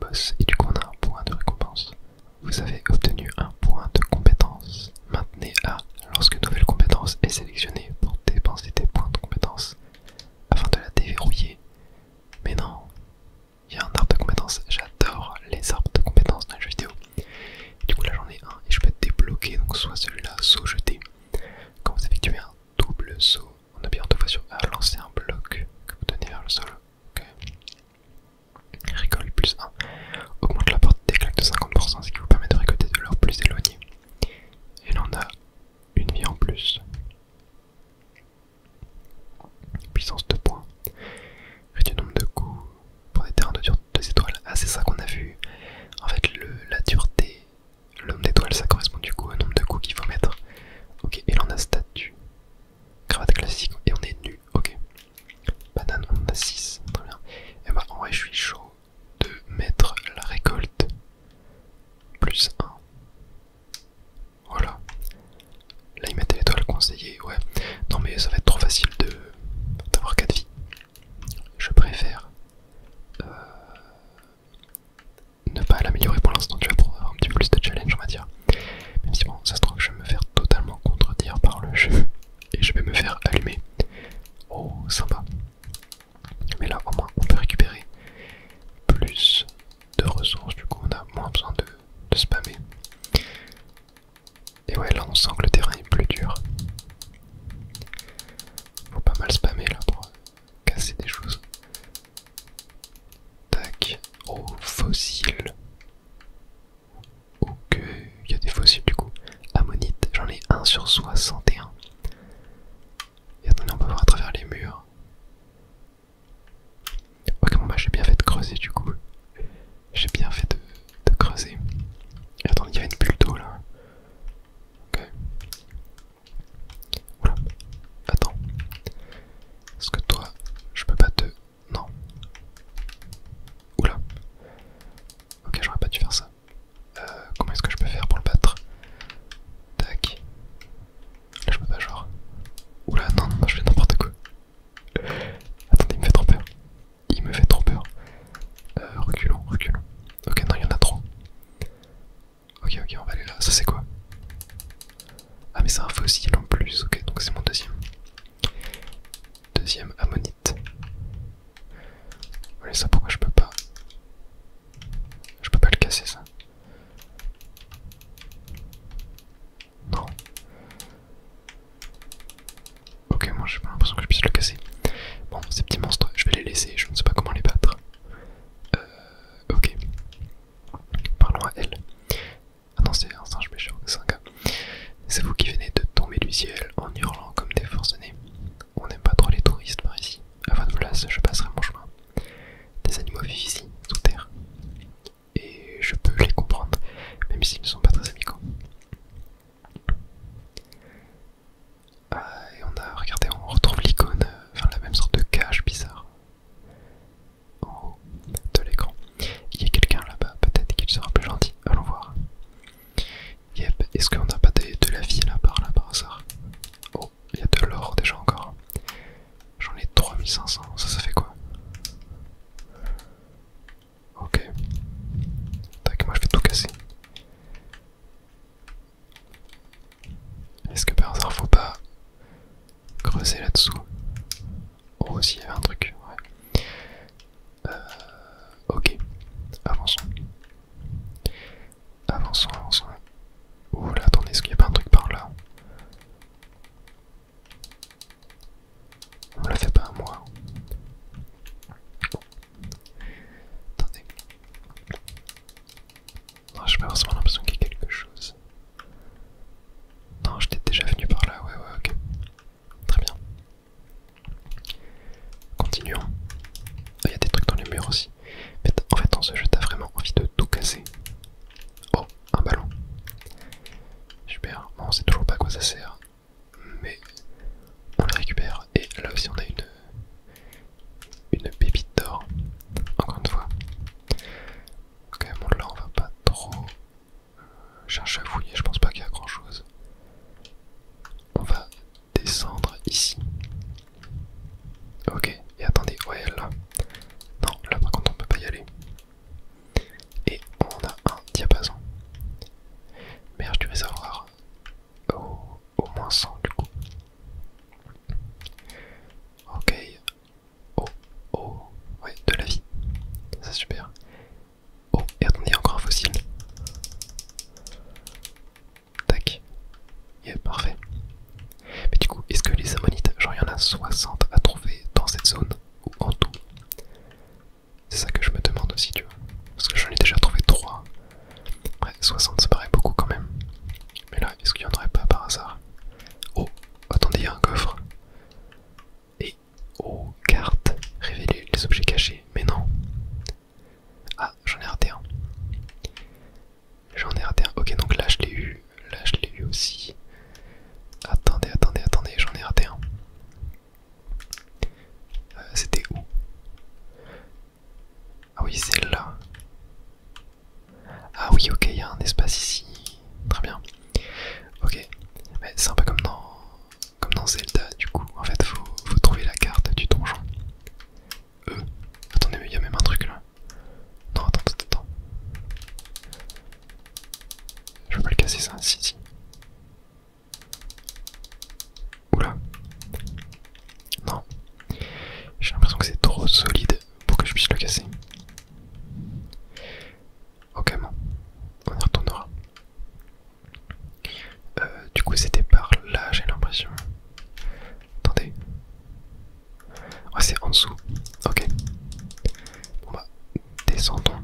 boss et du coup on a un point de récompense. Vous avez obtenu un point de compétence. Maintenez A lorsque une nouvelle compétence est sélectionnée pour dépenser des points de compétence afin de la déverrouiller. Mais non, il y a un arbre de compétences. J'adore les arbres de compétences dans les jeux vidéo. Du coup là j'en ai un et je peux débloquer donc soit celui-là, saut jeté. Quand vous effectuez un double saut en appuyant deux fois sur A, lancez un bloc que vous donnez vers le sol. Okay. Récolte plus 1. Augmente la portée des claques de 50%, ce qui vous permet de récolter de l'or plus éloigné. Et là on a une vie en plus. Puissance 2 points. Réduit le nombre de coups pour des terrains de dureté 2 étoiles. Ah c'est ça qu'on a vu. En fait la dureté, le nombre d'étoiles ça correspond du coup au nombre de coups qu'il faut mettre. Ok, et là on a statue. Cravate classique et on est nu. Ok. Banane on en a 6. Très bien. Et bah en vrai je suis chaud de mettre la récolte plus 1. Voilà. Là ils mettent l'étoile conseillée. Ouais. Non mais ça va être trop facile d'avoir 4 vies. Je préfère ne pas l'améliorer pour l'instant, tu vois, pour avoir un petit peu plus de challenge on va dire. Même si bon, ça se trouve je vais me faire totalement contredire par le jeu et je vais me faire allumer. Oh, sympa. Mais là au moins on peut récupérer plus de ressources, du coup on a moins besoin de spammer. Et ouais, là on sent que le terrain est plus dur. Faut pas mal spammer là pour casser des choses. Tac. Oh, fossile. Ok, il y a des fossiles du coup. Ammonite, j'en ai 1 sur 61. Et attendez, on peut voir à travers les murs. Ok, bon bah j'ai bien fait de creuser du coup. J'ai bien fait de creuser. Et attendez, il y avait une bulle d'eau là. Ok. Oula. Attends. Est-ce que toi, je peux pas te... Non. Oula. Ok, j'aurais pas dû faire ça. Comment est-ce que je peux faire pour le battre? Tac. Là je peux pas genre... Oula, non, non, je fais n'importe quoi. Attendez, il me fait trop peur. Il me fait trop peur. Reculons, reculons. Ok, non, il y en a trop. Ok, ok, on va aller là. Ça c'est quoi? Ah mais c'est un fossile en plus. Ok, donc c'est mon deuxième. Deuxième ammonite. Allez, ça pourquoi je peux pas? Je peux pas le casser ça. Non. Ok, moi j'ai pas l'impression que je puisse le casser. Bon, ces petits monstres, je vais les laisser, je ne sais pas comment les battre. Ok. Parlons à elle. Ah non, c'est un singe méchant, c'est un gars. C'est vous qui venez de tomber du ciel en hurlant comme des forcenés. On n'aime pas trop les touristes par ici. À votre place, je passerai mon chemin. Des animaux vivent ici, sous terre. Et je peux les comprendre, même s'ils ne sont pas très amicaux. Ah, et regardez, on retrouve l'icône, enfin la même sorte de cage bizarre. En haut de l'écran. Il y a quelqu'un là-bas, peut-être qu'il sera plus gentil. Allons voir. Yep, est-ce qu'on n'a pas de la vie là par hasard? Oh, il y a de l'or déjà encore. J'en ai 3500, ça fait quoi? Ok. Tac, moi je vais tout casser. Est-ce que par hasard faut pas creuser là-dessous? Oh, s'il y avait un truc, ouais. Ok, avançons. Avançons, avançons. Oh là, attendez, est-ce qu'il n'y a pas un truc par là? On me la fait pas à moi. Attendez. Non, j'ai pas forcément l'impression qu'il y a quelque chose. Non, j'étais déjà venu par là, ouais, ok. Très bien. Continuons. Ah, il y a des trucs dans les murs aussi. Mais en fait, dans ce jeu, t'as vraiment envie de tout casser. Oh, un ballon. Super. Bon, on sait toujours pas à quoi ça sert. Mais on le récupère. Et là aussi, on a une pépite d'or. Encore une fois. Ok, bon, là, on va pas trop chercher à fouiller. Je pense pas qu'il y a grand chose. On va descendre ici. Ok, et attendez, ouais, là. Non, là par contre on peut pas y aller. Ok, parfait. Mais du coup, est-ce que les ammonites, genre il y en a 60 à trouver dans cette zone ou en tout? C'est ça que je me demande aussi, tu vois. Parce que j'en ai déjà trouvé 3. Après, 60 ça paraît beaucoup quand même. Mais là, est-ce qu'il y en aurait pas par hasard? Oh, attendez, il y a un coffre. Et, oh, carte. Révéler les objets cachés. Mais non. Ah, j'en ai raté un. J'en ai raté un. Ok, donc là, je l'ai eu. Là, je l'ai eu aussi. Attendez, j'en ai raté un. C'était où? Ah oui, c'est là. Ah oui, ok, il y a un espace ici. Très bien. Ok, mais c'est un peu comme dans Zelda, du coup. En fait, faut trouver la carte du donjon. Attendez, mais il y a même un truc là. Non, attends. Je peux pas le casser ça, si. Oula. Non. J'ai l'impression que c'est trop solide pour que je puisse le casser. Ok, bon. On y retournera. Du coup, c'était par là, j'ai l'impression. Attendez. Ouais, c'est en dessous. Ok. Bon bah, descendons.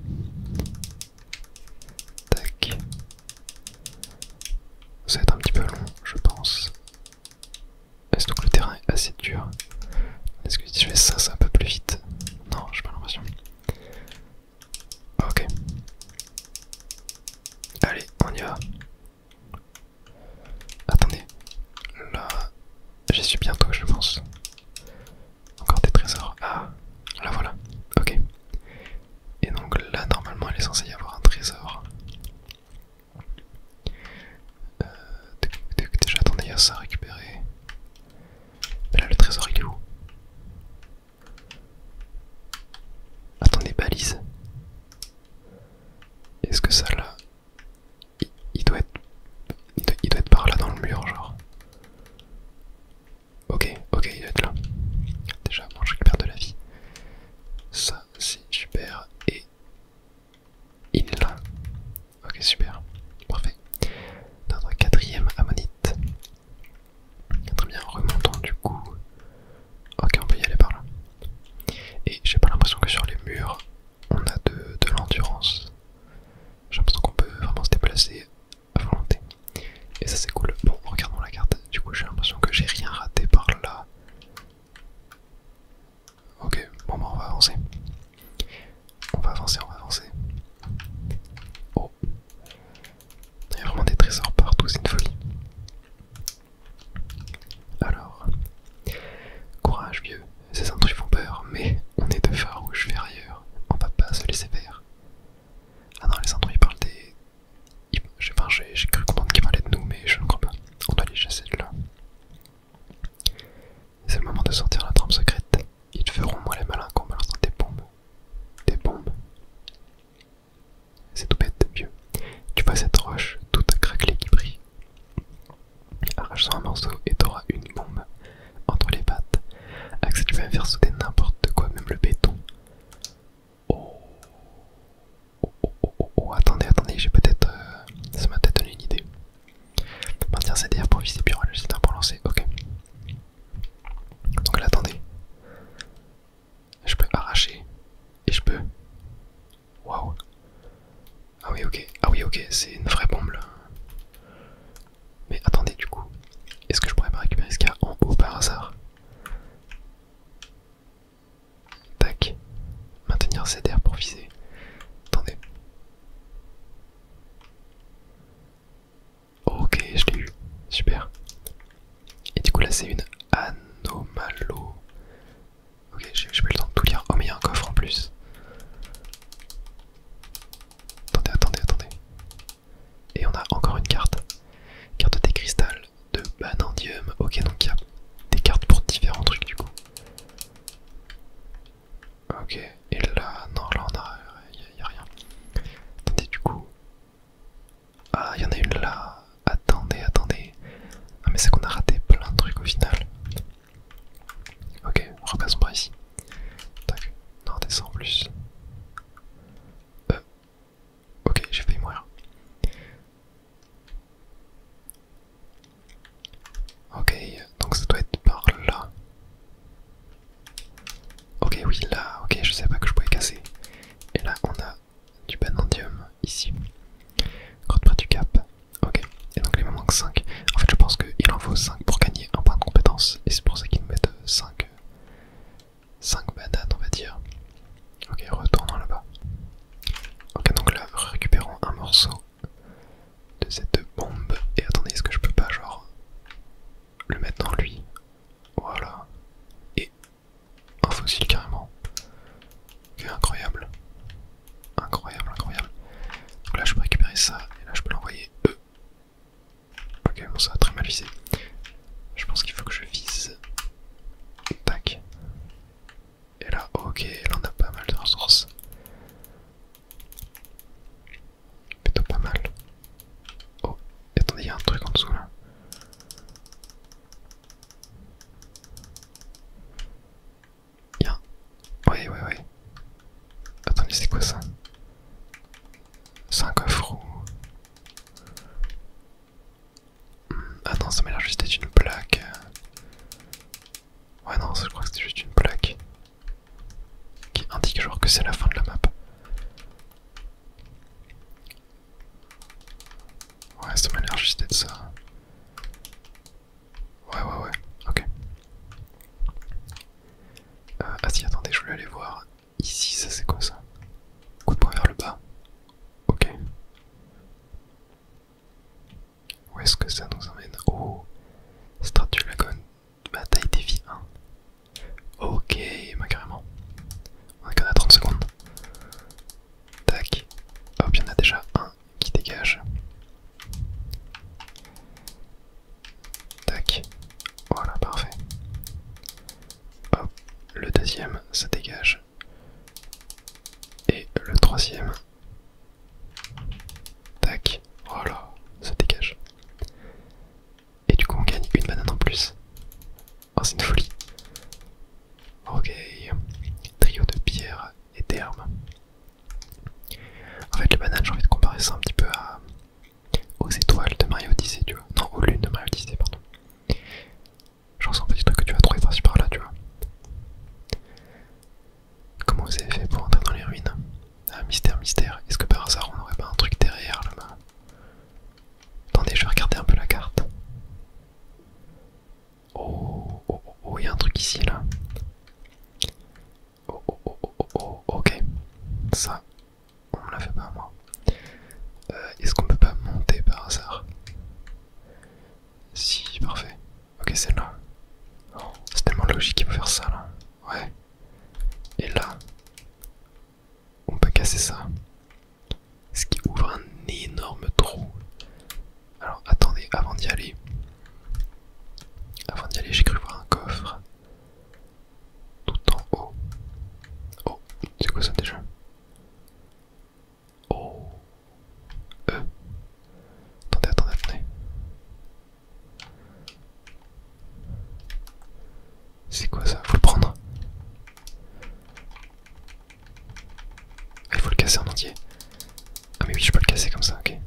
Tac. Ça va être un petit peu long, je pense. Est-ce que le terrain est assez dur? Est-ce que si je fais ça, c'est un peu plus vite? Non, j'ai pas l'impression. Ok. Allez, on y va. Attendez. Là, j'y suis bientôt, je pense. Encore des trésors. Ah, là voilà. Ok. Et donc là, normalement, il est censé y avoir un trésor. Déjà, attendez, il y a ça à récupérer. Mais là, le trésor, il est où? Attendez, balise. Est-ce que ça là, il doit être, il doit être par là dans le mur, genre. Ok, il doit être là. Déjà, bon, je récupère de la vie. Ça, c'est super. Et il est là. Ok, super. Parfait. Notre quatrième ammonite. Très bien, remontons du coup. Ok, on peut y aller par là. Et j'ai pas l'impression que sur les murs, on a de l'endurance. J'ai l'impression qu'on peut vraiment se déplacer à volonté. Et ça c'est cool. Bon, regardons la carte. Du coup, j'ai l'impression que j'ai rien raté par là. Ok, bon bah on va avancer. On va avancer. Oh. Il y a vraiment des trésors partout, c'est une folie. Alors, courage vieux, ces intrus font peur, mais on est de farouches ferrailleurs. On va pas se laisser faire. Ah non, les intrus ils parlent des... Enfin, j'ai cru comprendre qu'ils parlaient de nous, mais je ne crois pas. On doit les chasser de là. C'est le moment de sortir la trame secrète. Ils feront moins les malins qu'en balançant des bombes. Des bombes. C'est tout bête, vieux. Tu vois cette roche toute craquelée qui brille. Arrache-en un morceau et t'auras une bombe entre les pattes. Axel, tu vas me faire sauter n'importe quoi, même le béton. Oh, attendez, j'ai peut-être... ça m'a peut-être donné une idée. Maintenir CDR pour viser, puis relâcher CDR pour lancer, ok. Donc là, attendez. Je peux arracher. Et je peux... Waouh. Ah oui, ok, c'est une vraie bombe là. Mais attendez, du coup, est-ce que je pourrais pas récupérer ce qu'il y a en haut par hasard? Tac. Maintenir CDR pour viser. Attendez. Ok, je l'ai eu. Super. Et du coup là c'est une anomalo. Ok, j'ai pas eu le temps de tout lire. Oh mais il y a un coffre en plus. Attendez. C'est quoi ça? C'est un coffre ou... Ah non, ça m'a l'air juste d'être une plaque. Ouais non, je crois que c'était juste une plaque qui indique genre que c'est la fin de la map. Ouais, ça m'a l'air juste d'être ça. Ouais, ok. Ah si, attendez, je voulais aller voir. Ici, ça c'est quoi ça? Coup de poing vers le bas. Ok. Où est-ce que ça nous emmène? Oh, Stratulagon, bataille des vies 1. Ok, bah carrément. On a qu'à 30 secondes. Tac. Hop, il y en a déjà un qui dégage. Tac. Voilà, parfait. Hop, le deuxième, ça dégage. Et le troisième. Tac. Voilà, ça dégage. Et du coup, on gagne une banane en plus. Oh, c'est une folie. Ok. Trio de pierre et d'herbe. En fait, les bananes, j'ai envie de comparer ça un petit peu aux étoiles de Mario Odyssey, tu vois. Non, aux lunes de Mario Odyssey, pardon. Genre, c'est un petit truc que tu vas trouver par-ci par-là, tu vois. Comment vous avez fait pour entrer dans les ruines? Ah, mystère, mystère. Est-ce que par hasard, on n'aurait pas un truc derrière, là-bas? Attendez, je vais regarder un peu la carte. Oh, il y a un truc ici, là. Ok. Ça, on me l'a fait pas, moi. Est-ce qu'on peut pas monter par hasard? Si, parfait. Ok, celle-là. C'est tellement logique qu'il faut faire ça, là. Ouais. Et là, on peut casser ça. Ce qui ouvre un énorme trou. Alors, attendez, avant d'y aller, j'ai cru voir un coffre. Tout en haut. Oh, c'est quoi ça déjà? Oh. Attendez. C'est quoi ça? Faut le prendre. Ah, il faut le casser en entier. Ah mais oui, je peux le casser comme ça, ok.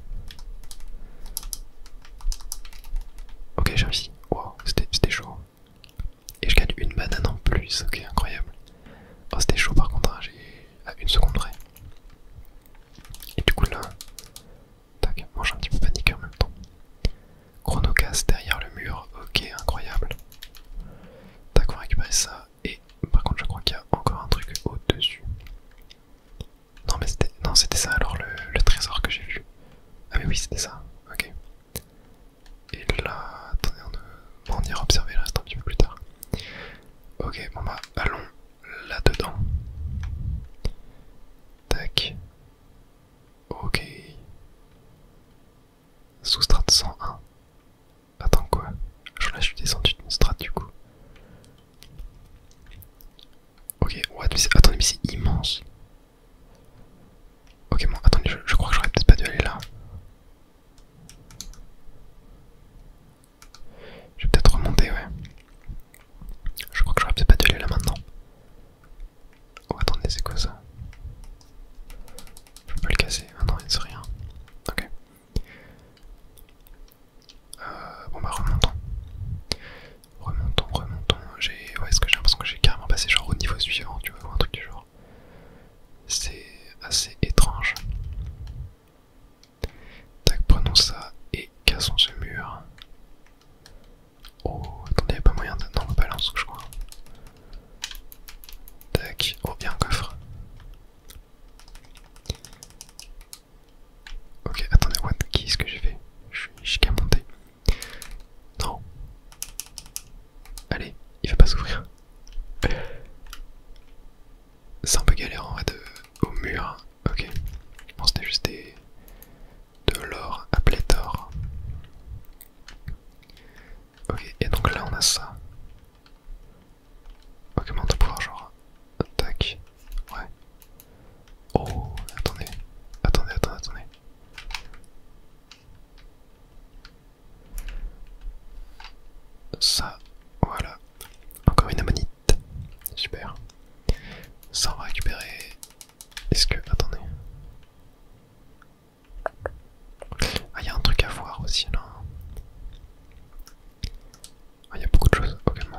Ok, j'ai réussi. Wow, c'était chaud. Et je gagne une banane en plus, ok, incroyable. Oh, c'était chaud par contre, hein, j'ai à une seconde près. Et du coup là, tac, moi j'ai un petit peu paniqué en même temps. Chronocast derrière le mur, ok, incroyable. Tac, on va récupérer ça. Et par contre, je crois qu'il y a encore un truc au-dessus. Non, mais c'était ça alors le trésor que j'ai vu. Ah, mais oui, c'était ça, ok. Et là, attendez, on ira observer le reste un petit peu plus tard. Ok, bon bah, allons là-dedans. Tac. Ok. Sous-strat 101. Attends quoi? Genre là je suis descendu d'une strat du coup. Ok, what? Mais attendez, mais c'est immense. Ok, bon, attendez, je crois que j'aurais peut-être pas dû aller là. Je vais peut-être remonter, ouais. Je crois que j'aurais peut-être pas dû aller là maintenant. Oh, attendez, c'est quoi ça? Je peux pas le casser. Ah non, c'est rien. Ok. Bon bah remontons. Remontons. Ouais, est-ce que j'ai l'impression que j'ai carrément passé genre au niveau suivant, tu vois, ou un truc du genre. C'est assez étrange. Tac, prenons ça et cassons ce mur. Oh, attendez, y'a pas moyen de... Non, on balance, je crois. Tac, oh, y'a un coffre. Ok, attendez, what? Qu'est-ce que j'ai fait? Je suis qu'à monter. Non. Allez, il va pas s'ouvrir. C'est un peu galère en vrai au mur. Ok. Bon, c'était juste de l'or à pléthore. Ok, et donc là on a ça. Ok, mais on doit pouvoir genre... Tac. Ouais. Oh, attendez. Ça, voilà. Encore une ammonite. Super. Ça on va récupérer. Est-ce que... aussi là. Il y a beaucoup de choses. Ok, bon,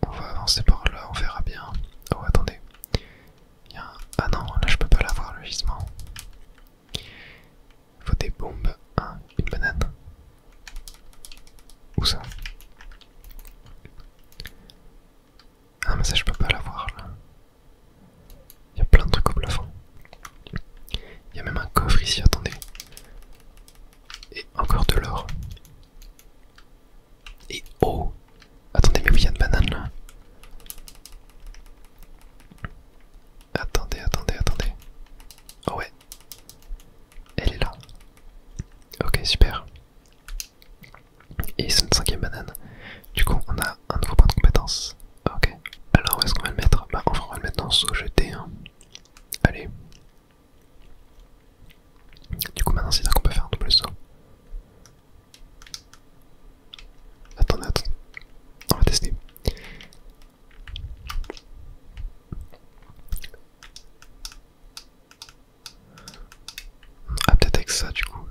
on va avancer par là, on verra bien. Oh, attendez. Il y a un... Ah non, là je peux pas l'avoir le gisement. Il faut des bombes. Hein, une banane. Où ça? Ah, mais ça je peux pas l'avoir là. Il y a plein de trucs au plafond. Il y a même un coffre ici, attendez. Et encore de l'or. Et oh! Attendez, mais oui, il y a une banane là. Attendez, attendez, attendez. Oh ouais. Elle est là. Ok, super. Et c'est une cinquième banane. Du coup, on a un nouveau point de compétence. Ok. Alors, où est-ce qu'on va le mettre? Bah, enfin, on va le mettre dans le seau jeté. Hein. Allez. Du coup, maintenant, c'est là qu'on peut faire un double saut. Attendez, attendez. On va tester. Ah, peut-être avec ça, du coup.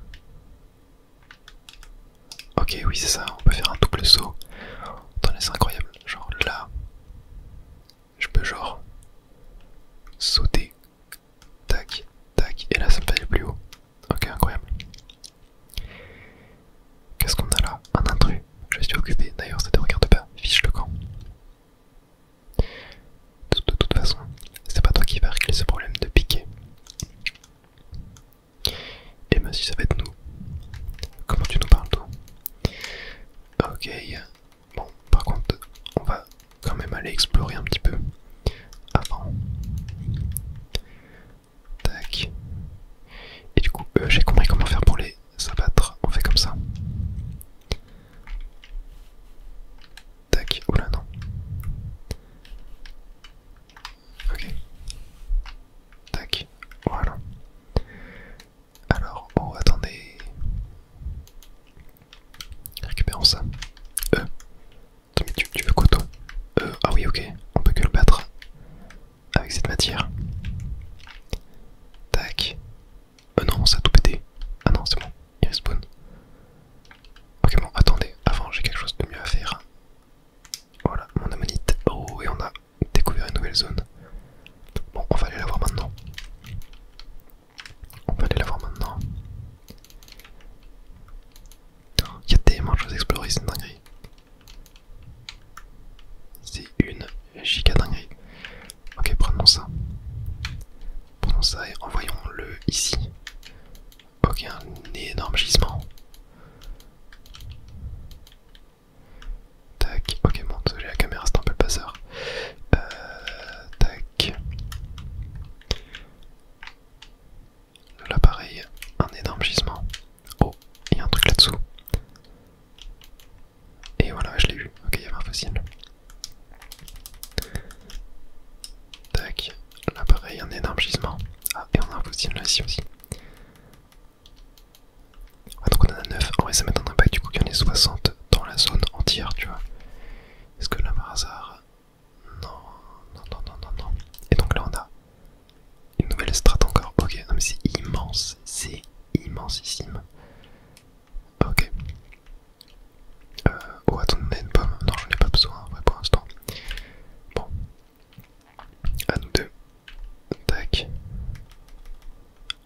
Ok, oui, c'est ça. On peut faire un double saut. Attendez, c'est incroyable. Genre là. Je peux, genre, sauter. Tac, tac. Et là, ça me fait aller plus haut. Ok, incroyable. Qu'est-ce qu'on a là? Un intrus. Je suis occupé. D'ailleurs, ça te regarde pas. Fiche le camp. De toute façon, c'est pas toi qui va régler ce problème de piquer. Et bah si ça va être nous. Comment tu nous parles toi? Ok. Bon, par contre, on va quand même aller explorer un petit peu. Avant. Tac. Et du coup, j'ai compris comment faire pour les abattre. On fait comme ça. Tac. Oula, non. Ok. Tac. Voilà. Alors, oh, attendez. Récupérons ça. Mais tu veux quoi toi? Ah oui, ok. On peut que le battre avec cette matière. Tac. Non, ça a tout pété. Ah non, c'est bon. Il respawn. Ok, bon, attendez. Avant, j'ai quelque chose de mieux à faire. Voilà, mon ammonite. Oh, et on a découvert une nouvelle zone. Bon, on va aller la voir maintenant. On va aller la voir maintenant. Il y a tellement de choses à explorer, c'est une dinguerie. C'est une giga dinguerie. Ok, prenons ça. Prenons ça et envoyons-le ici. Ok, un énorme gisement. Tac, ok, bon, désolé, la caméra c'est un peu le bazar. Tac. Là, pareil, un énorme gisement. Oh, il y a un truc là-dessous. Et voilà, je l'ai eu. Ok, il y avait un fossile. Tac. Là, pareil, un énorme gisement. Ah, et on a un fossile là, ici aussi. Ah, donc on en a 9. En vrai, ça m'étonnerait pas que du coup qu'il y en ait 60 dans la zone entière, tu vois. Est-ce que là, par hasard... Non, non, non, non, non, non. Et donc là, on a une nouvelle strate encore. Ok, non mais c'est immense. C'est immensissime. Ok. Oh, attends, on a une pomme. Non, j'en ai pas besoin, ouais, pour l'instant. Bon. À nous deux. Tac.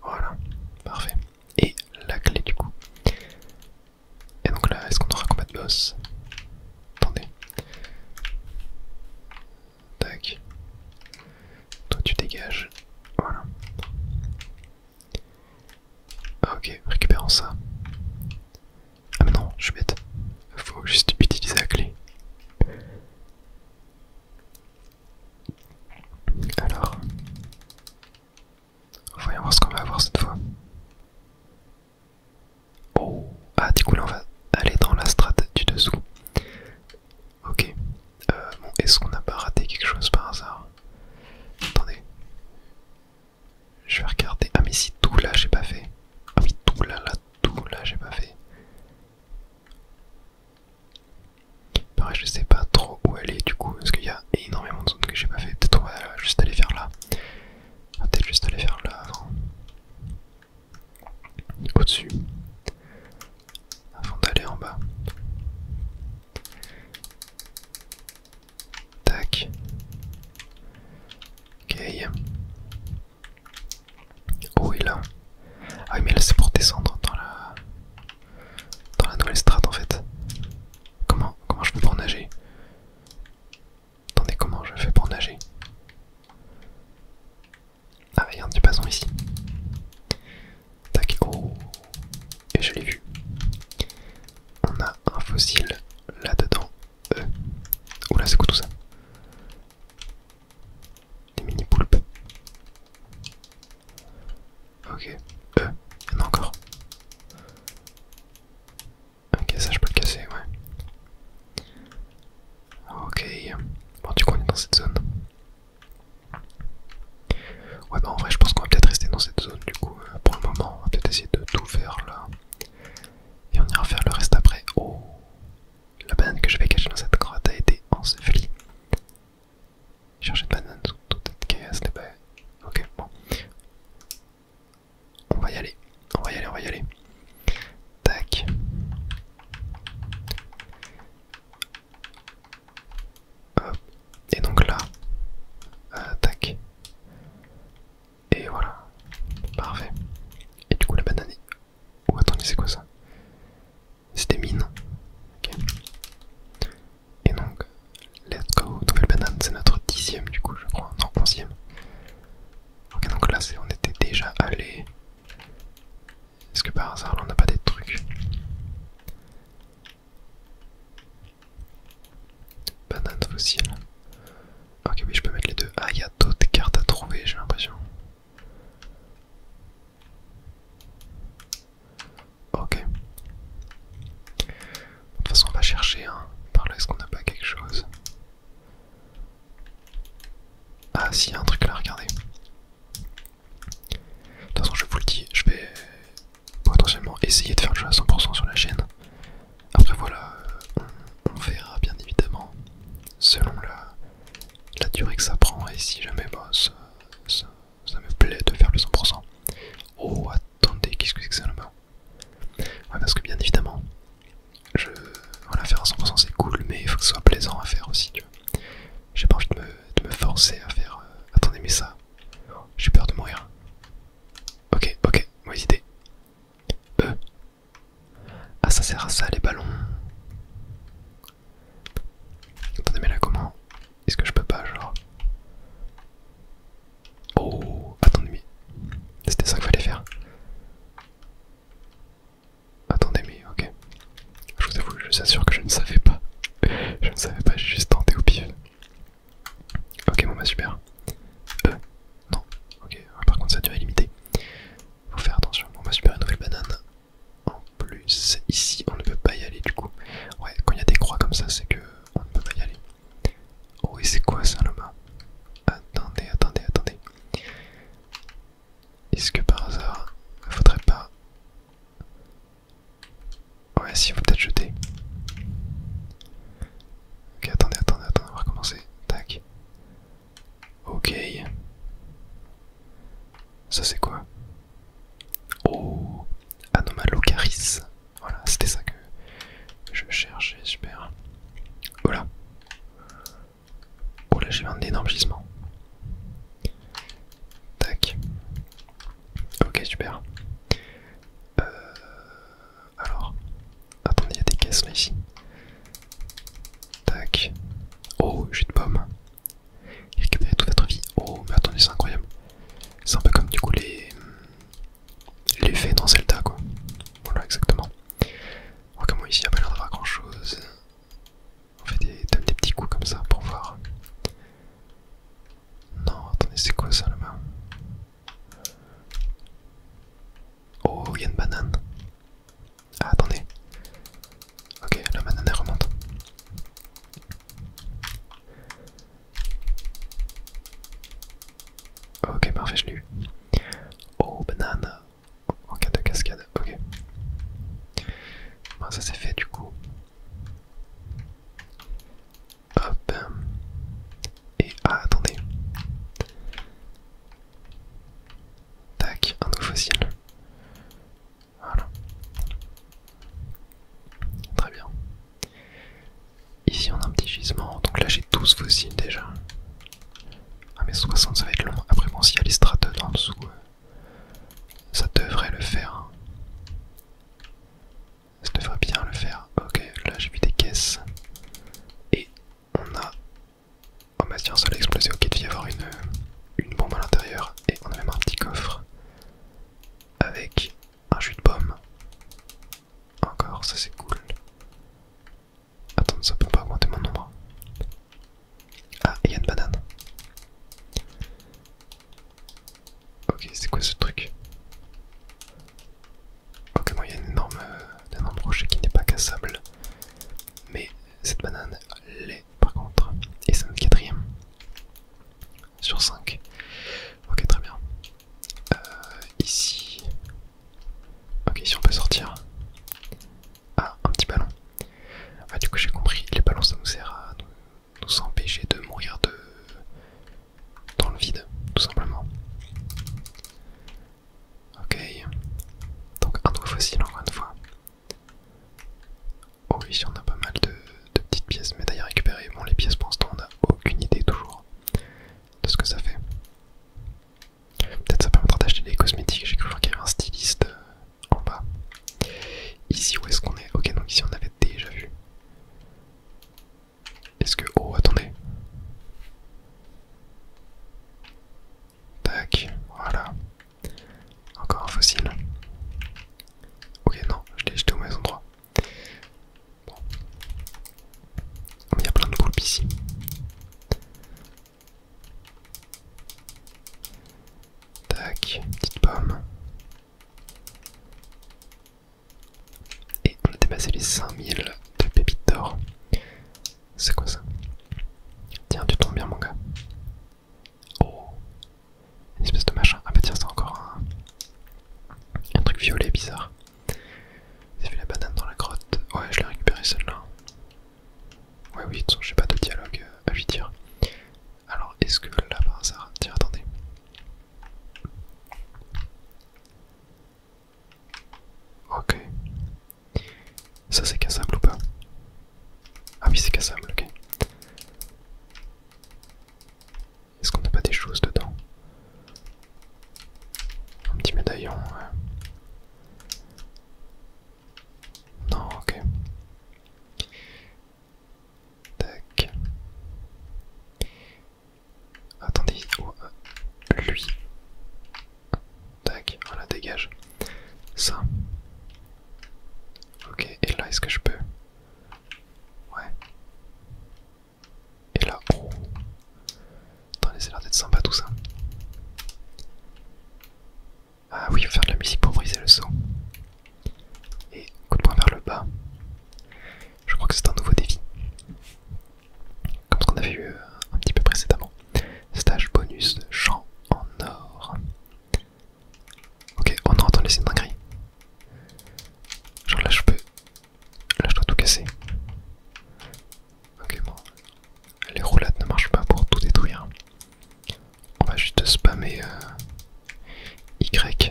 Voilà. Parfait. Et la clé du coup. Et donc là, est-ce qu'on aura combat de boss? Attendez. Tac. Toi, tu dégages. Voilà. Ok, récupérons ça. Ah mais non, je suis bête. Faut juste utiliser la clé. Alors, voyons voir ce qu'on va avoir cette fois. Oh, ah du coup là on va aller dans la strate du dessous. Ok. Bon, est-ce qu'on n'a pas raté quelque chose par hasard? Attendez. Oh, et là. Ah oui, mais là c'est pour descendre dans la nouvelle strate en fait. Comment je fais pour nager? Attendez, comment je fais pour nager? Ah, il y a un petit poisson ici. Tac, oh. Et je l'ai vu. On a un fossile là-dedans. Oula, c'est quoi tout ça? Des mini poulpes. Ok. Il y en a encore. Ok, ça je peux le casser, ouais. Ok. Bon, du coup, on est dans cette zone. Ouais, bah en vrai, je pense qu'on va peut-être rester dans cette zone, du coup, pour le moment. On va peut-être essayer de tout faire là. Et on ira faire le reste après. Oh, la banane que je vais cacher dans cette grotte a été ensevelie. Chercher de banane sous toute cette caisse, n'est pas... Ok, bon. On va y aller. On va y aller, on va y aller. Tac. Hop. Et donc là, tac. Et voilà. Parfait. Et du coup la banane est... Oh attendez, c'est quoi ça? C'est des mines. Ok. Et donc, let's go. Nouvelle banane, c'est notre 10ème du coup je crois. Non, 11ème. Ok, donc là on était déjà allé. Est-ce que par hasard là on n'a pas des trucs? Banane fossile. Ok, oui, je peux mettre les deux. Ah, il y a d'autres cartes à trouver, j'ai l'impression. Ok. De toute façon, on va chercher. Hein. Par là, est-ce qu'on n'a pas quelque chose? Ah, si, il y a un truc là, regardez. De toute façon, je vous le dis, je vais potentiellement essayer de faire le jeu à 100% sur la chaîne. Après, voilà, on verra bien évidemment selon la durée que ça prend et si jamais bah, ça me plaît de faire le 100%. Oh, attendez, qu'est-ce que c'est que ça là-bas? Ouais, parce que bien évidemment, voilà, faire à 100% c'est cool, mais il faut que ce soit plaisant à faire aussi, tu vois. J'ai pas envie de me forcer à faire... Attendez, mais ça, j'ai peur de mourir. Ok, mauvaise idée. Ah, ça sert à ça, les ballons. Attendez, mais là, comment? Est-ce que je peux pas, genre... Oh, attendez, mais... C'était ça qu'il fallait faire. Attendez, mais ok. Je vous avoue, je vous assure que je ne savais pas. Je ne savais pas, j'ai juste tenté au pif. Ok, bon bah super. Non. Ok, par contre ça a duré limité. Faut faire attention. Bon bah super, une nouvelle banane. En plus, ici on ne peut pas y aller du coup. Ouais, quand il y a des croix comme ça, c'est que on ne peut pas y aller. Oh, et c'est quoi ça là-bas? Attendez. Est-ce que par hasard, faudrait pas... Ouais, si, faut peut-être jeter. Ok, attendez, on va recommencer. Tac. Ok. Ça c'est quoi? Oh, Anomalocaris. Voilà, c'était ça que je cherchais, super. Voilà. Oh là, j'ai eu un énorme gisement. Tac. Ok, super. Alors, attendez, il y a des caisses là ici. Tac. Oh, jus de pomme. Récupérer toute votre vie. Oh, mais attendez, c'est incroyable. C'est un peu comme du coup les faits dans Zelda quoi. Voilà, exactement. Alors que moi ici, il n'y a pas l'air d'avoir grand chose. On fait des petits coups comme ça pour voir. Non, attendez, c'est quoi ça là-bas? Oh, il y a une banane. Ah, attendez. Ok, la banane elle remonte. Ok, parfait, je l'ai eu. Oh, banane. En cas de cascade, ok. Bon, ça c'est fait du coup. Hop. Et ah, attendez. Tac, un nouveau fossile. Voilà. Très bien. Ici on a un petit gisement, donc là j'ai 12 fossiles déjà. Ah mais 60 ça va être être long. Après bon, s'il y a les strates en dessous, ça devrait le faire. Ça devrait bien le faire. Ok, là j'ai vu des caisses. Et on a... Oh bah tiens, ça a explosé. Ok, il devait y avoir une bombe à l'intérieur. Et on a même un petit coffre. Avec un jus de pomme. Encore, ça c'est cool. Attends, ça peut pas augmenter mon nombre. Ah, et il y a une banane. Ok, c'est quoi ce truc? Ok, bon, il y a un énorme rocher qui n'est pas cassable. Mais cette banane l'est par contre. Et c'est notre quatrième. Sur 5. Ok, très bien. Ici. Ok, ici on peut sortir. Ah, un petit ballon. Ah, du coup j'ai compris, les ballons ça nous sert à nous empêcher de mourir dans le vide, tout simplement. Ok. Donc un nouveau fossile encore une fois. Oh ici on a pas mal de petites pièces, médailles à récupérer. Bon les pièces pour l'instant on n'a aucune idée toujours de ce que ça fait. Peut-être ça permettra d'acheter des cosmétiques, j'ai cru voir qu'il y avait un styliste en bas. Ici où est-ce qu'on est? Ok, donc ici on avait déjà vu. Est-ce que... Oh attendez. Tac, voilà. Encore un fossile. Ok, non, je l'ai jeté au mauvais endroit. Bon. Il y a plein de poulpes ici. Tac, petite pomme. Et on a dépassé les 5000 de pépites d'or. C'est quoi ça? Tiens, tu tombes bien mon gars. Oh, une espèce de machin. Ah bah tiens, c'est encore un truc violet bizarre. J'ai vu la banane dans la grotte. Ouais, je l'ai récupéré celle-là. Ouais, oui, de toute façon, j'ai pas de dialogue à lui dire. Alors, est-ce que là par hasard... Tiens, attendez. Ok. Ça c'est cassable ou pas? Ah oui, c'est cassable, ok. Est-ce qu'on n'a pas des choses dedans? Un petit médaillon, ouais. Non, ok. Tac. Attendez, oh, lui. Tac, voilà, dégage. Ça. Ok, et là, est-ce que je peux? Ouais. Et là, oh. Attendez, ça a l'air d'être sympa tout ça. Ah oui, faire de la musique pour briser le saut. Et coup de poing vers le bas. Je crois que c'est un nouveau défi. Comme ce qu'on avait eu un petit peu précédemment. Stage bonus, champ en or. Ok, oh non, attendez, c'est une dinguerie. Genre là, je peux. Là, je dois tout casser. Ok, bon. Les roulades ne marchent pas pour tout détruire. On va juste spammer Y.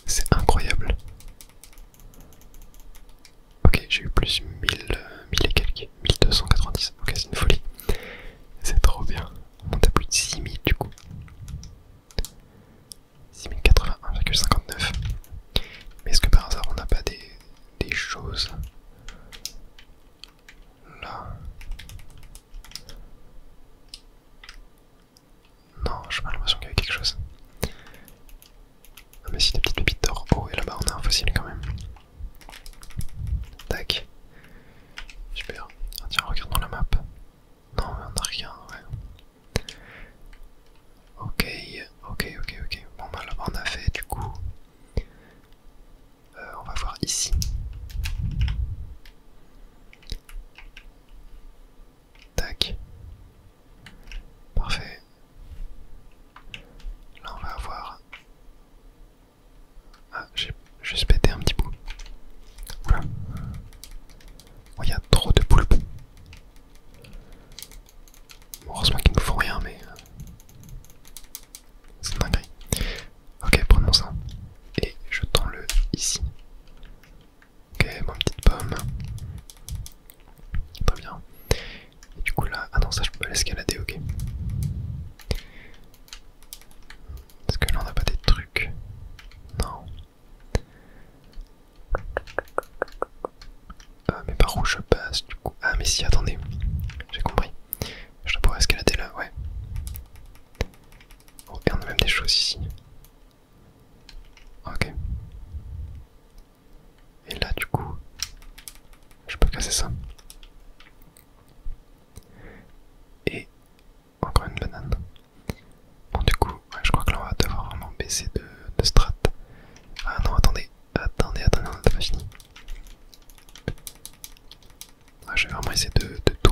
C'est incroyable. Ok, j'ai eu plus 1000 et quelques. 1290. Ok, c'est une folie. C'est trop bien. On monte à plus de 6000 du coup. 6081,59. Mais est-ce que par hasard on n'a pas des choses là? Non, j'ai pas l'impression qu'il y avait quelque chose. Ah mais si, des petites pépites d'or. Oh, et là-bas on a un fossile quand même. Tac. Super. Ah, tiens, regardons la map. Non, on n'a rien, ouais. Ok, ok. Bon bah là-bas on a fait du coup. On va voir ici. Tac. Parfait. Là on va avoir... Ah, j'ai juste pété un petit bout.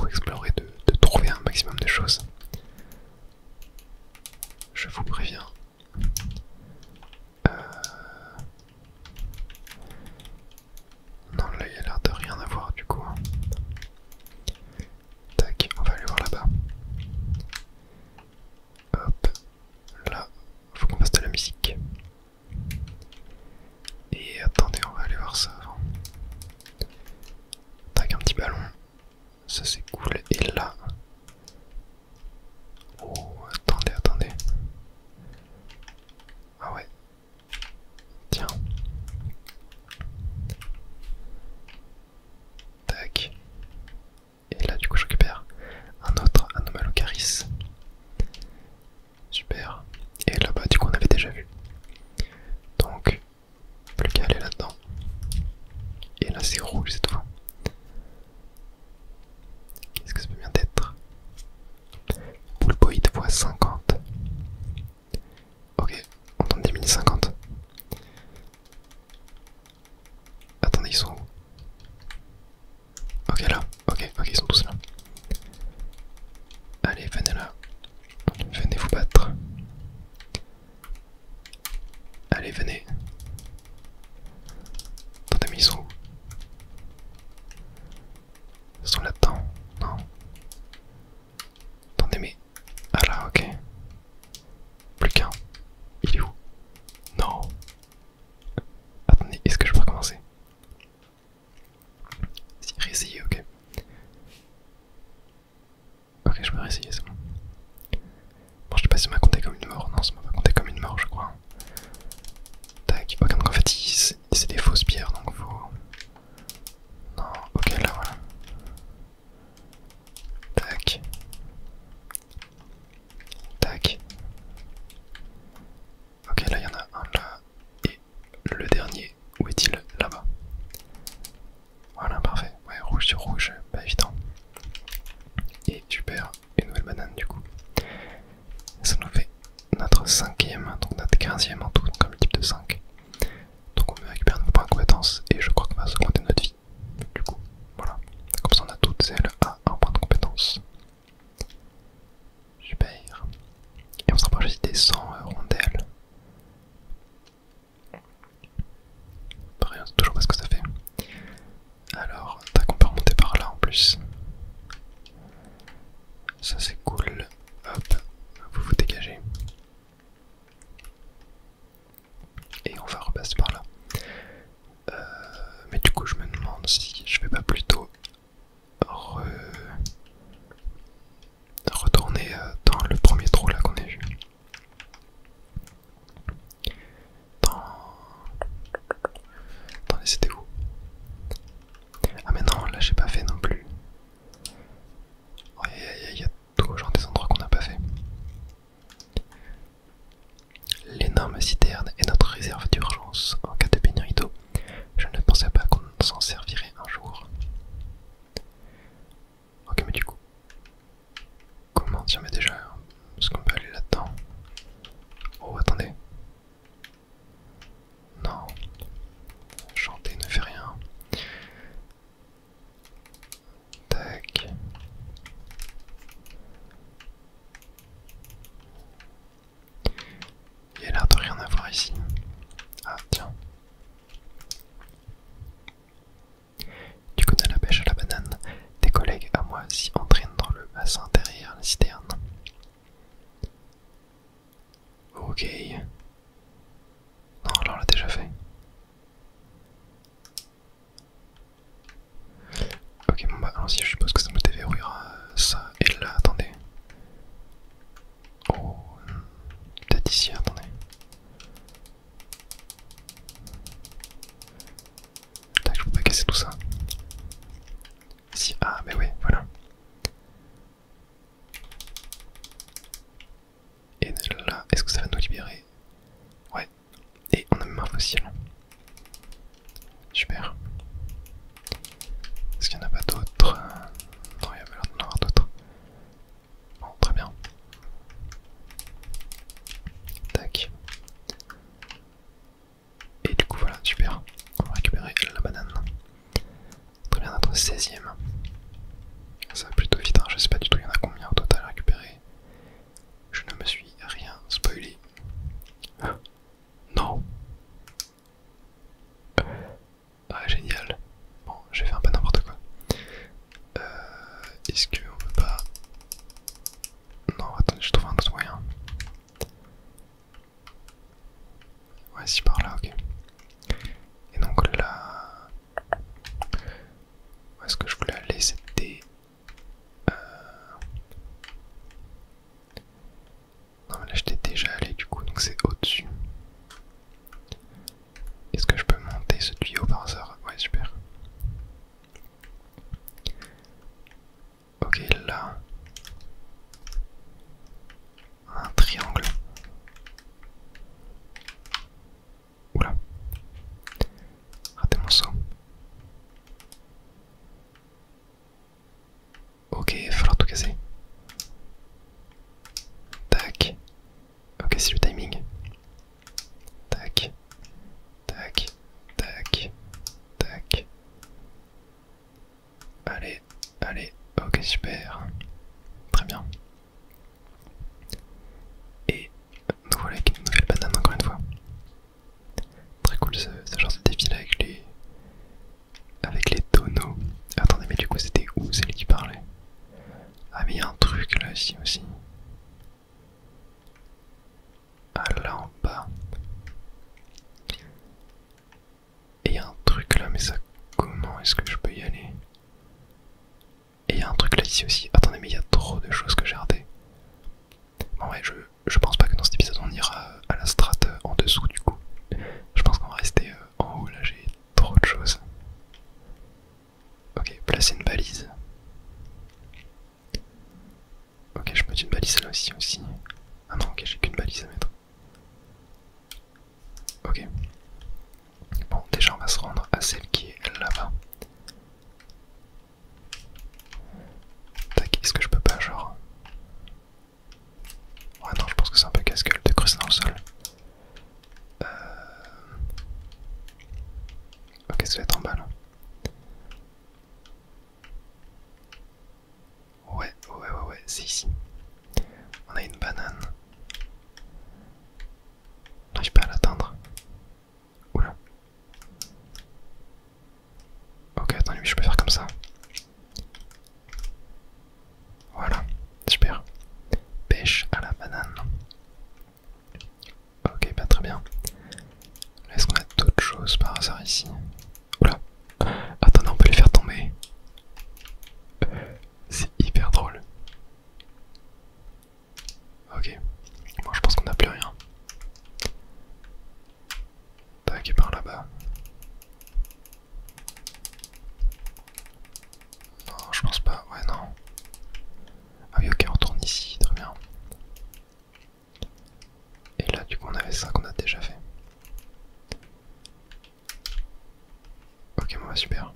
tout explorer, de trouver un maximum de choses. Je vous préviens. Non, là il y a l'air de rien avoir du coup. Tac, on va aller voir là-bas. Hop, là, faut qu'on passe de la musique. Et attendez, on va aller voir ça avant. Tac, un petit ballon. Ça c'est cool. Et là... Oh, attendez, attendez. Ah ouais. Tiens. Tac. Et là du coup je récupère un autre Anomalocaris. Super. Et là-bas du coup on avait déjà vu. Donc, plus qu'à aller là-dedans. Et là c'est rouge cette fois. Qu'est-ce que ça peut bien être? Poulpoid x 50. Ok, on tente des mini 50. Attendez, ils sont où? Ok là, ok, ils sont tous là. Allez, venez là. Venez vous battre. Allez, venez. Attendez, mais ils sont où? Ils sont là-dedans. Non. Attendez, mais... Ah là, ok. Plus qu'un. Il est où? Non. Attendez, est-ce que je peux recommencer? Si, réessayer, ok. Ok, je peux réessayer, c'est bon. Bon, je sais pas si ça m'a compté comme une mort. Non, ça m'a pas compté comme une mort, je crois. Tac, ok, donc en fait, c'est des fausses pierres, donc faut... Non, ok, là, voilà. Tac. Tac. Ok, là, il y en a un là. Et le dernier, où est-il? Là-bas. Voilà, parfait. Ouais, rouge sur rouge, pas évident. Et super, une nouvelle banane du coup. Ça nous fait notre 5ème, donc notre 15ème en tout, donc un multiple de 5. Donc on peut récupérer un nouveau point de compétence et je crois qu'on va se augmenter notre vie. Du coup, voilà. Comme ça on a toutes celles à un point de compétence. Super. Et on se rapproche aussi des 100 rondelles. Pareil, on sait toujours pas ce que ça fait. Alors, tac, on peut remonter par là en plus. Ça c'est cool. Hop, vous vous dégagez. Et on va repasser par là. Mais du coup je me demande si je vais pas plutôt retourner dans le premier trou là qu'on a vu. Attendez, c'était où? Ah mais non, là j'ai pas fait non plus. Il y a tout genre des endroits qu'on n'a pas fait. L'énorme citerne est notre réserve d'urgence en cas de pénurie d'eau. Je ne pensais pas qu'on s'en servirait un jour. Ok, mais du coup, comment dire, mais déjà, est-ce qu'on peut aller là-dedans? Oh, attendez. Non. Chanter ne fait rien. Tac. Il y a l'air de rien avoir ici. Ah, tiens. Du coup, de la pêche à la banane, des collègues à moi s'y entraînent dans le bassin derrière la citerne. Ok. Non, là on l'a déjà fait. Ok, bon bah allons-y, je suppose que ça me déverrouillera ça. Et là, attendez. Oh, peut-être ici, attendez. Tac, je peux pas casser tout ça. Si, ah, mais ouais, voilà. Et là, est-ce que ça va nous libérer? je sais pas du tout il y en a combien au total à récupérer. Je ne me suis rien spoilé. Non. Ah génial. Bon, j'ai fait un peu n'importe quoi. Est-ce qu'on peut pas... Non, attendez, je trouve un autre moyen. Ouais, si par là, ok. Et donc là... Où est-ce que je voulais aller? C'était... Non mais là j'étais déjà allé du coup, donc c'est au-dessus. Est-ce que je peux monter ce tuyau par hasard? Ouais, super. Ok, là... Un triangle. Oula. Raté mon saut. Ok, il va falloir tout casser. Tac. Ok, c'est le timing. Tac. Tac. Tac. Tac. Allez. Allez. Ok, super. Très bien. Et nous voilà avec une nouvelle banane encore une fois. Très cool ce genre de défilé avec les tonneaux. Attendez, mais du coup c'était où celle qui parlait? Ah mais il y a un truc là ici aussi. Ah là en bas. Et il y a un truc là, mais ça comment est-ce que je peux y aller? Et il y a un truc là ici aussi. Attendez, mais il y a trop de choses que j'ai ratées. Bon ouais, je pense pas que dans cet épisode on ira à la strate en dessous du coup. Je pense qu'on va rester en haut, là j'ai trop de choses. Ok, placer une balise. Ok, je peux mettre une balise là aussi. Ah non, ok, j'ai qu'une balise à mettre. Ok. Bon, déjà on va se rendre à celle qui est là-bas. Tac, est-ce que je peux pas genre... Ouais non, je pense que c'est un peu casse-gueule de creuser dans le sol. Ok, ça va être en bas là. Ouais, c'est ici. On a une banane. On n'arrive pas à l'atteindre. Oula. Ok, attendez, mais je peux faire comme ça. Voilà, super. Pêche à la banane. Ok, bah très bien. Est-ce qu'on a d'autres choses par hasard ici? Oula. Attendez, on peut les faire tomber. C'est hyper drôle. Ok. Bon, je pense qu'on n'a plus rien. Tac, par là-bas. Non, je pense pas. Ouais, non. Ah oui, ok, on retourne ici. Très bien. Et là, du coup, on avait ça qu'on a déjà fait. Ok, bon, bah super.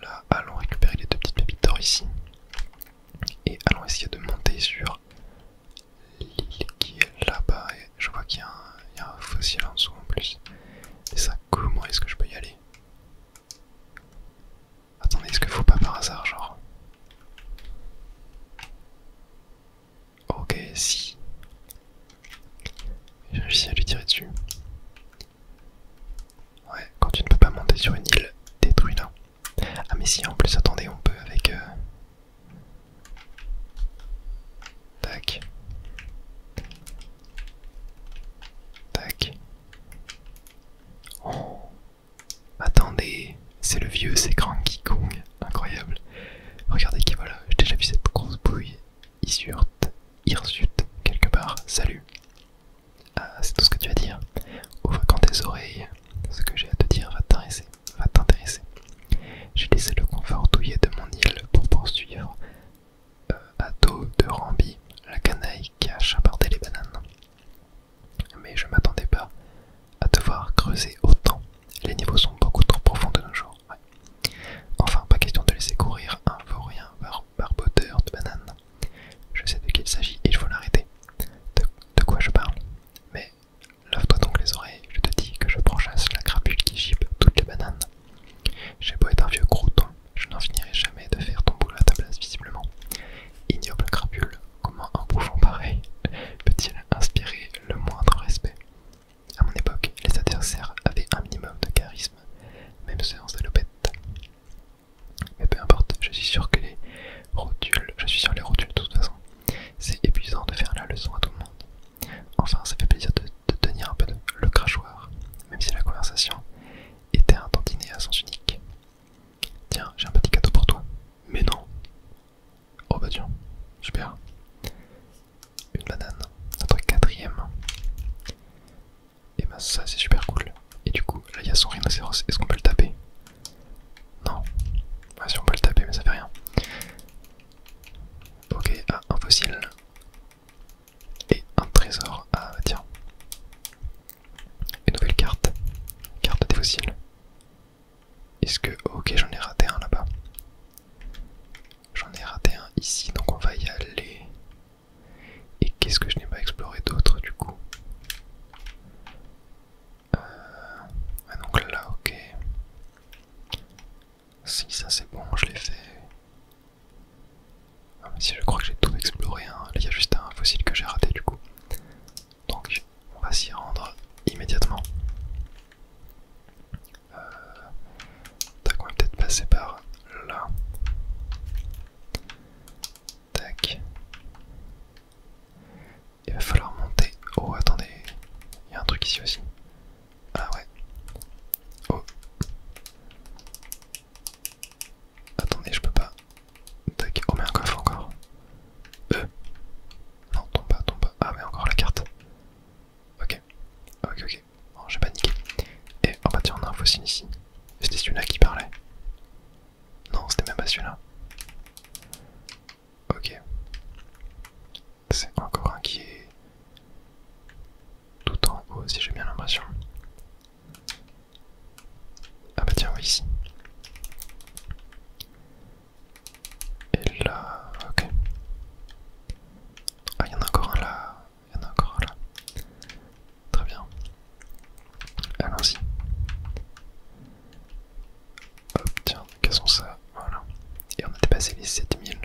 Là, allons récupérer les deux petites pépites d'or ici. Et allons essayer de monter sur l'île qui est là-bas. Et je vois qu'il y a un fossile en dessous en plus. Et ça, comment est-ce que je peux y aller? Attendez, est-ce qu'il faut pas par hasard, genre... Ok, si. J'ai réussi à lui tirer dessus. Ouais, quand tu ne peux pas monter sur une île, détruis-la. Ah mais si, en plus, attendez, on peut avec... Tac. Tac. Oh. Attendez, c'est le vieux, c'est Cranky Kong. Incroyable. Regardez qui voilà, j'ai déjà vu cette grosse bouille. Hirsute, quelque part. Salut. Ah, c'est tout ce que tu vas dire. tiens, super. Une banane, notre quatrième. Et bah ça c'est super cool. Et du coup, là il y a son rhinocéros, est-ce qu'on peut le taper? Non. Ouais, si on peut le taper mais ça fait rien. Ok, ah, un fossile. Et un trésor. Ah bah tiens. Une nouvelle carte. Carte des fossiles. Est-ce que... Ok, j'en ai raté un là-bas. J'en ai raté un ici, donc on va y aller. Et qu'est-ce que je n'ai pas exploré d'autre du coup? Ouais, donc là, ok. Si ça c'est bon, je l'ai fait. Ah, mais si je crois que j'ai tout exploré, hein. Là il y a juste un fossile que j'ai raté du coup. Donc on va s'y rendre immédiatement. Tac, on va peut-être passer par là. Tac. Il va falloir monter. Oh attendez, il y a un truc ici aussi. Ah ouais. Oh. Attendez, je peux pas. Tac, oh mais un coffre encore. Non, tombe pas, tombe pas. Ah mais encore la carte. Ok, ok, ok. Bon, j'ai paniqué. Et oh bah tiens, on a un fossile ici. C'était celui-là qui parlait. Non, c'était même pas celui-là. Ok. C'est encore un qui est tout en haut, si j'ai bien l'impression. Ah bah tiens, oui, ici. Et là, ok. Ah, il y en a encore un là. Il y en a encore un là. Très bien. Allons-y. Hop, tiens, cassons ça. Voilà. Et on a dépassé les 7000.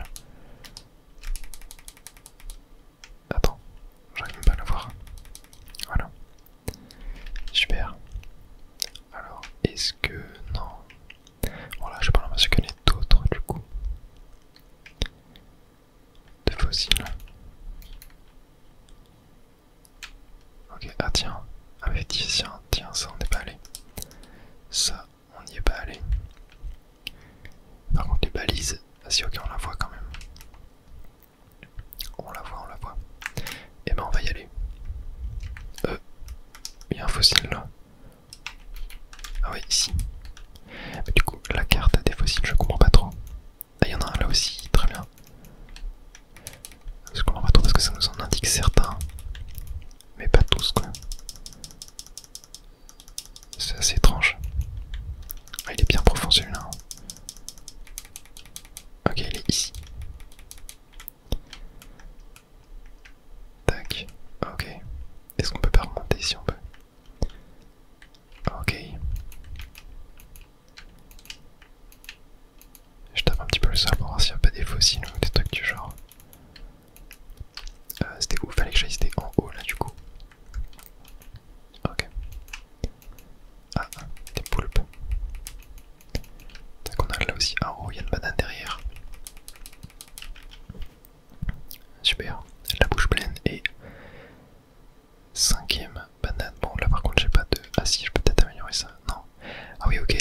Attends, j'arrive même pas à le voir. Voilà. Super. Alors, est-ce que... Non. Bon là, j'ai pas l'impression qu'il y en ait d'autres du coup. De fossiles. Ok, ah tiens. Ah mais tiens, ça on n'est pas allé. Ça, on n'y est pas allé. Par contre les balises, ah si ok on la voit quand même. On la voit, on la voit. Et ben on va y aller. Il y a un fossile là. Ah ouais, ici. Mais du coup, la carte des fossiles, je comprends pas trop. Ah, il y en a un là aussi, très bien. Je comprends pas trop parce que ça nous en indique certains. Mais pas tous quoi. C'est assez étrange. Ah, il est bien profond celui-là. Ok, il est ici. Tac. Ok. Est-ce qu'on peut pas remonter si on peut? Ok. Je tape un petit peu le sol pour voir s'il n'y a pas des fossiles ou des trucs du genre. C'était où? Fallait que j'aille, c'était en haut là du coup. Ok. Ah, des poulpes. Tac, on a là aussi. Ah oh, il y a une banane derrière. Super. La bouche pleine et... Cinquième banane. Bon là par contre j'ai pas de... Ah si, je peux peut-être améliorer ça. Non. Ah oui ok,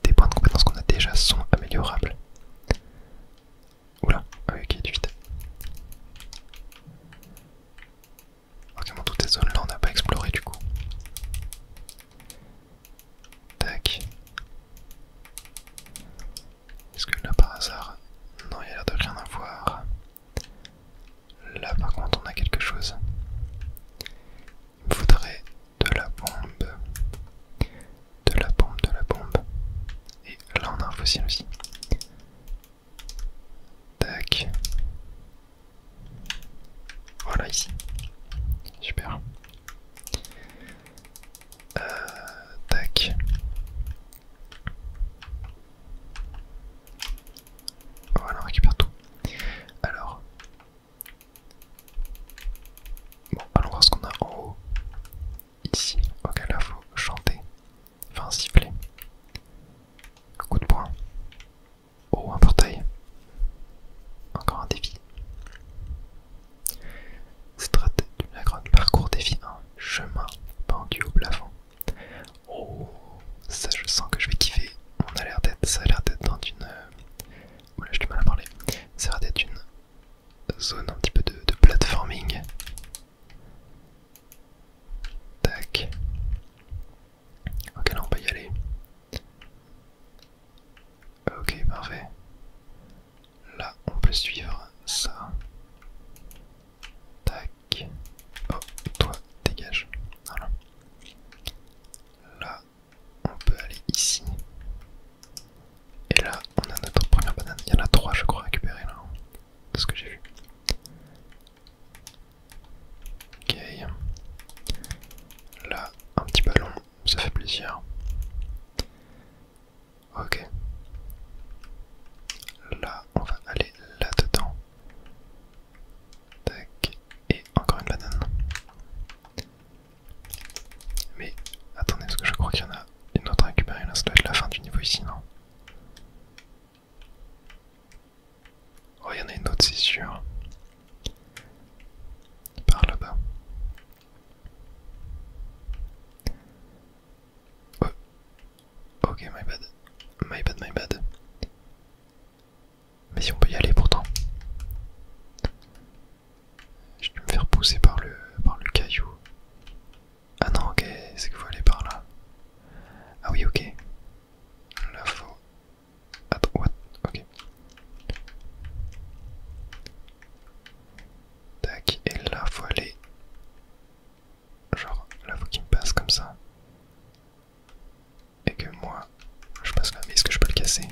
des points de compétence qu'on a déjà sont améliorables. Oula, ah oui ok, du vite. Ok, bon, toutes ces zones là on n'a pas exploré du coup. Tac. Est-ce que là par hasard... Non, il y a l'air de rien avoir. Là par contre on a quelque chose. Il me faudrait de la bombe. De la bombe, de la bombe. Et là on a un fossile aussi. Tac. Voilà ici. Super. Tac. Voilà, on récupère tout. Alors. Bon, allons voir ce qu'on a en haut. Ici. Ok, là faut chanter. Enfin siffler. Coup de poing. Oh, un portail. Encore un défi. Parcours défi c'est sûr. Par là-bas. Oh. Ok, my bad. My bad, my bad. Mais si on peut y aller pourtant. Je vais me faire pousser par le caillou. Ah non, ok, c'est qu'il faut aller par là. Ah oui, ok. Là, faut... Attends, what? Ok. Tac, et là, faut aller... Genre, là, faut qu'il me passe comme ça. Et que moi, je passe là. Mais est-ce que je peux le casser?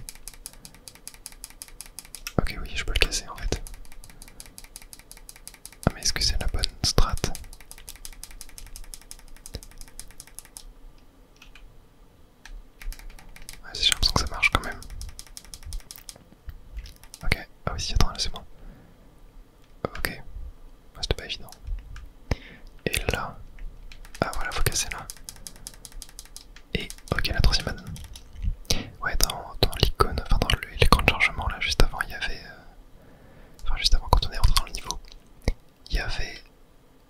Ok, oui, je peux le casser en fait. Ah, mais est-ce que c'est la bonne strat? Ouais, j'ai l'impression que ça marche quand même. Ok, ah oui, si, attends, là c'est bon. Ok, ouais, c'était pas évident. Et là, ah voilà, faut casser là. Et ok, la troisième banane. Ouais, dans l'icône, enfin dans l'écran de chargement là, juste avant, il y avait. Enfin, juste avant, quand on est rentré dans le niveau, il y avait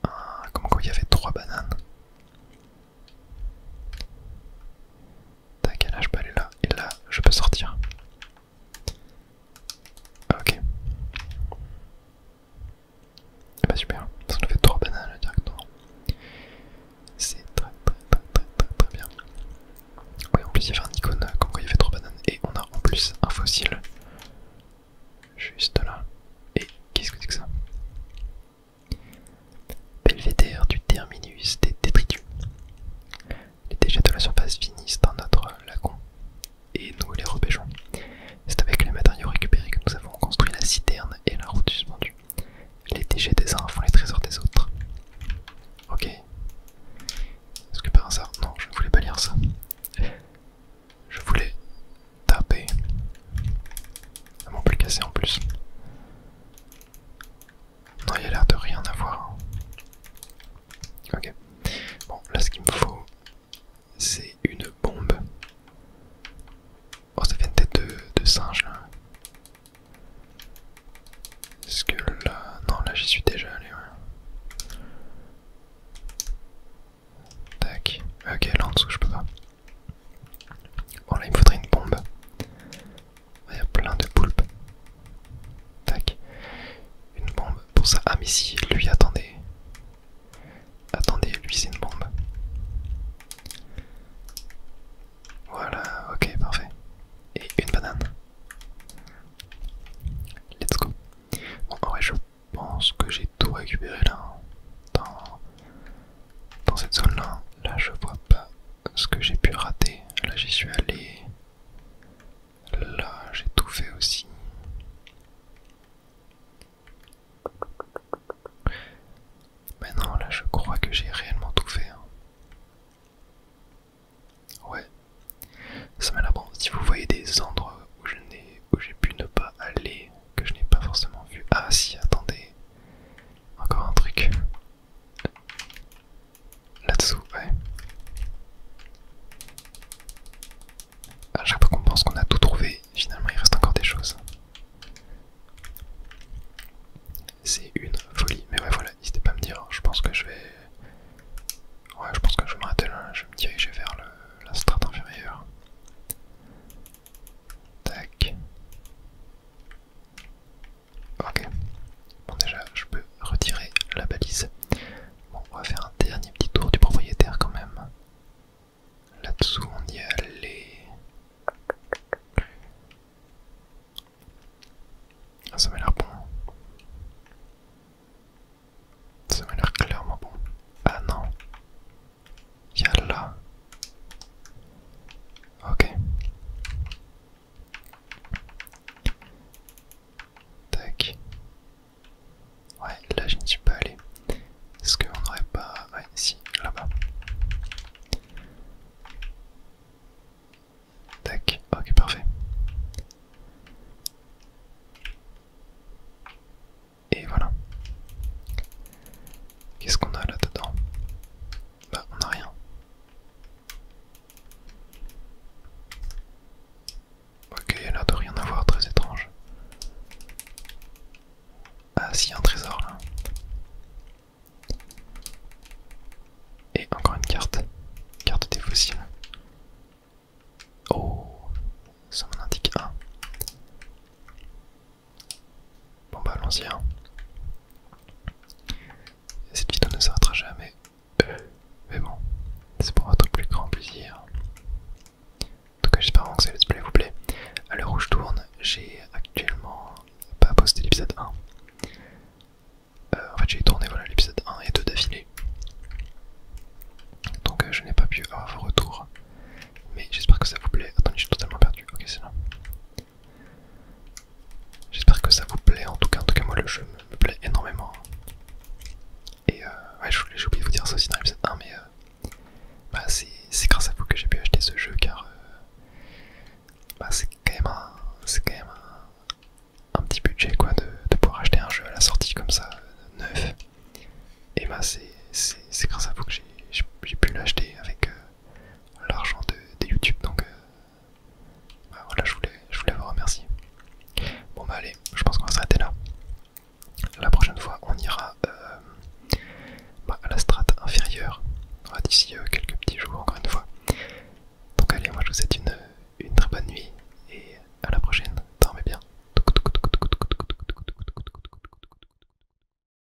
un. Comment quoi, il y avait 3 bananes. Tac, et là je peux aller là, et là je peux sortir. Ok. Et bah super, ça nous fait 3 bananes là, directement. C'est très bien. Ouais, en plus il y avait un icône comme quoi il y avait 3 bananes, et on a en plus un fossile. Juste là. Et qu'est-ce que c'est que ça? Belvédère du terminus des détritus. Les déchets de la surface finissent dans notre lagon et nous les repêchons. C'est avec les matériaux récupérés que nous avons construit la citerne et la route suspendue. Les déchets des uns font les trésors des autres. Ok. Est-ce que par hasard... Non, je ne voulais pas lire ça. Je voulais taper. Vraiment plus cassé en plus. Non, il y a l'air de rien avoir. Ok. Bon, là ce qu'il me faut, c'est une bombe. Oh, ça fait une tête de singe là. Est-ce que là... Non, là j'y suis déjà allé, ouais. Tac. Ok, là en dessous je peux pas. Bon, là il me faudrait une bombe. Il y a plein de poulpes. Tac. Une bombe pour ça. Ah mais si, lui, attendez. Attendez, lui c'est une bombe. Voilà, ok, parfait. Et une banane. Let's go. Bon, en vrai, je pense que j'ai tout récupéré là. Dans cette zone là. Là, je vois pas ce que j'ai pu rater. Là, j'y suis allé. Là, j'ai tout fait aussi. Mais non, là, je crois que j'ai réellement tout fait. Hein. Ouais. Ça m'a l'air bon. Si vous voyez des endroits où j'ai pu ne pas aller, que je n'ai pas forcément vu. Ah si, attendez. Encore un truc. Là-dessous, ouais. À chaque fois qu'on pense qu'on a tout trouvé, finalement il reste encore des choses. C'est une folie. Mais ouais, voilà, n'hésitez pas à me dire. Je pense que je vais... Ouais, je pense que je vais m'arrêter là. Je vais me diriger vers la strate inférieure. Tac. Ok. Bon, déjà, je peux retirer la balise. Bon, on va faire un dernier petit tour du propriétaire quand même. Là-dessous, on y est allé. Ah, ça m'a l'air bon. si, y a un trésor là. Et encore une carte. Carte des fossiles. Oh, ça m'en indique un. Bon bah allons-y hein. Cette vidéo ne s'arrêtera jamais. Mais bon, c'est pour votre plus grand plaisir. En tout cas j'espère vraiment que ce let's play vous plaît. À l'heure où je tourne, j'ai actuellement pas posté l'épisode 1.